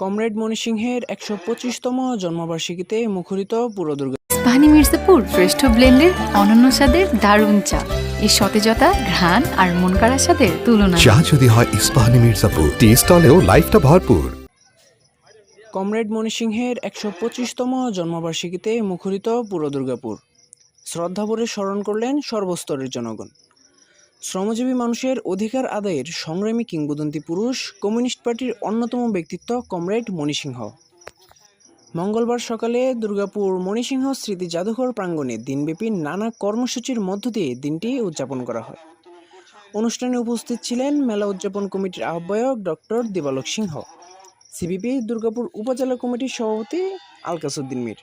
Comrade মণি সিংহের ১২৫তম জন্মবার্ষিকীতে মুখরিত পুরো দুর্গা। ইস্পাহানি মির্জাপুর শ্রেষ্ঠ ব্লেন্ডের অনন্য স্বাদের দারুণ চা। এই সতেজতা, ঘ্রাণ আর মন কাড়া স্বাদের তুলনা। চা যদি হয় ইস্পাহানি মির্জাপুর, টেস্ট হলেও লাইফটা ভরপুর। কমরেড মণি সিংহের ১২৫তম জন্মবার্ষিকীতে মুখরিত পুরো দুর্গাপুর। শ্রদ্ধাভরে স্মরণ করলেন সর্বস্তরের জনগণ। শ্রমজীবী মানুষের অধিকার আদায়ের সংগ্রামী কিংবদন্তি পুরুষ, কমিউনিস্ট পার্টির অন্যতম ব্যক্তিত্ব কমরেড মণি সিংহ। মঙ্গলবার সকালে দুর্গাপুর মণি সিংহ স্মৃতি জাদুঘর প্রাঙ্গণে দিনব্যাপী নানা কর্মসূচির মধ্য দিয়ে দিনটি উদযাপন করা হয়। অনুষ্ঠানে উপস্থিত ছিলেন মেলা উদযাপন কমিটির আহ্বায়ক ডক্টর দিবালোক সিংহ, সিপিবি দুর্গাপুর উপজেলা কমিটির সভাপতি আলকাসুদ্দিন মীর।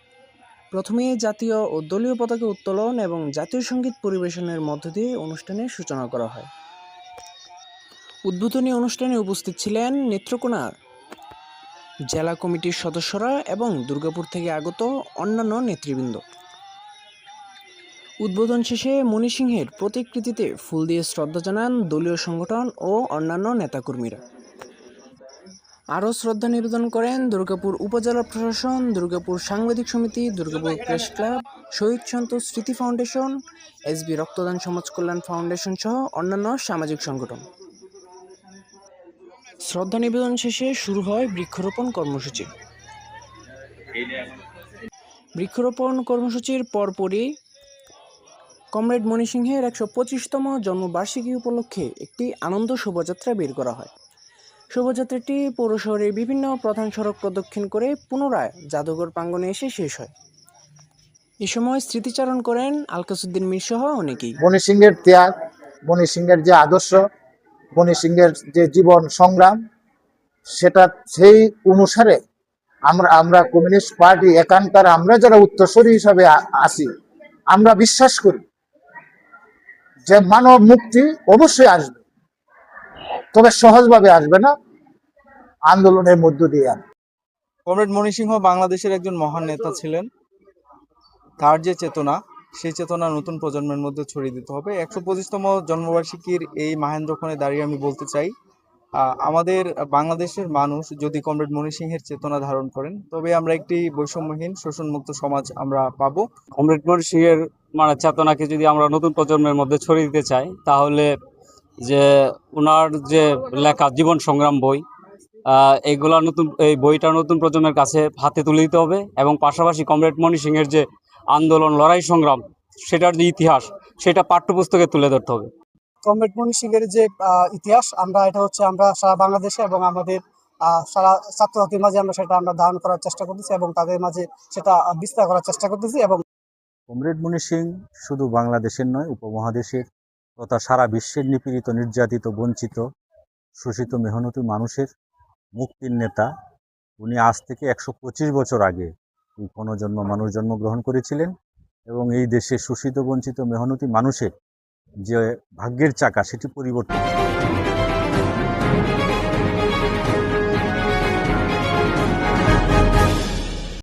প্রথমে জাতীয় ও দলীয় পতাকা উত্তোলন এবং জাতীয় সঙ্গীত পরিবেশনের মধ্য দিয়ে অনুষ্ঠানের সূচনা করা হয়। উদ্বোধনী অনুষ্ঠানে উপস্থিত ছিলেন নেত্রকোনার জেলা কমিটির সদস্যরা এবং দুর্গাপুর থেকে আগত অন্যান্য নেতৃবৃন্দ। উদ্বোধন শেষে মণি সিংহের প্রতিকৃতিতে ফুল দিয়ে শ্রদ্ধা জানান দলীয় সংগঠন ও অন্যান্য নেতাকর্মীরা। আরও শ্রদ্ধা নিবেদন করেন দুর্গাপুর উপজেলা প্রশাসন, দুর্গাপুর সাংবাদিক সমিতি, দুর্গাপুর প্রেস ক্লাব, শহীদ সন্তোষ স্মৃতি ফাউন্ডেশন, এসবি রক্তদান সমাজ কল্যাণ ফাউন্ডেশন সহ অন্যান্য সামাজিক সংগঠন। শ্রদ্ধা নিবেদন শেষে শুরু হয় বৃক্ষরোপণ কর্মসূচি। বৃক্ষরোপণ কর্মসূচির পরপরই কমরেড মণি সিংহের ১২৫তম জন্মবার্ষিকী উপলক্ষে একটি আনন্দ শোভাযাত্রা বের করা হয়। শোভাযাত্রাটি পৌর শহরের বিভিন্ন প্রধান সড়ক প্রদক্ষিণ করে পুনরায় জাদুঘর প্রাঙ্গণে এসে শেষ হয়। এ সময় স্মৃতিচারণ করেন আলকাসুদ্দিন মীর সহ অনেকেই। মণি সিংহের ত্যাগ, মণি সিংহের যে আদর্শ, মণি সিংহের যে জীবন সংগ্রাম, সেটা সেই অনুসারে আমরা কমিউনিস্ট পার্টি একানকার আমরা যারা উত্তরসূরি হিসাবে আছি, আমরা বিশ্বাস করি যে মানব মুক্তি অবশ্যই আসবে, তবে সহজভাবে আসবে না, আন্দোলনের মধ্য দিয়ে আসবে। কমরেড মণি সিংহ বাংলাদেশের একজন মহান নেতা ছিলেন। তার যে চেতনা, সেই চেতনা নতুন প্রজন্মের মধ্যে ছড়িয়ে দিতে হবে। ১২৫তম জন্মবার্ষিকীর এই মাহেন্দ্রক্ষণে দাঁড়িয়ে আমি বলতে চাই, আমাদের বাংলাদেশের মানুষ যদি কমরেড মণি সিংহের চেতনা ধারণ করেন, তবে আমরা একটি বৈষম্যহীন শোষণমুক্ত সমাজ আমরা পাবো। কমরেড মণি সিংহের চেতনাকে যদি আমরা নতুন প্রজন্মের মধ্যে ছড়িয়ে দিতে চাই, তাহলে যে ওনার যে লেখা জীবন সংগ্রাম বই, এই বইটা নতুন প্রজন্মের কাছে হাতে তুলে দিতে হবে এবং পাশাপাশি কমরেড মণি সিংহের যে আন্দোলন, লড়াই, সংগ্রাম, সেটার যে ইতিহাস, সেটা পাঠ্যপুস্তকে তুলে ধরতে হবে। কমরেড মণি সিংহের যে ইতিহাস, আমরা সারা বাংলাদেশে এবং আমাদের সারা ছাত্রছাত্রীর মাঝে আমরা ধারণ করার চেষ্টা করতেছি এবং তাদের মাঝে সেটা বিস্তার করার চেষ্টা করতেছি। এবং কমরেড মণি সিং শুধু বাংলাদেশের নয়, উপমহাদেশের তথা সারা বিশ্বের নিপীড়িত, নির্যাতিত, বঞ্চিত, শোষিত, মেহনতি মানুষের মুক্তির নেতা। উনি আজ থেকে ১২৫ বছর আগে এই মানুষ জন্মগ্রহণ করেছিলেন এবং এই দেশে শোষিত, বঞ্চিত, মেহনতি মানুষের যে ভাগ্যের চাকা, সেটি পরিবর্তন।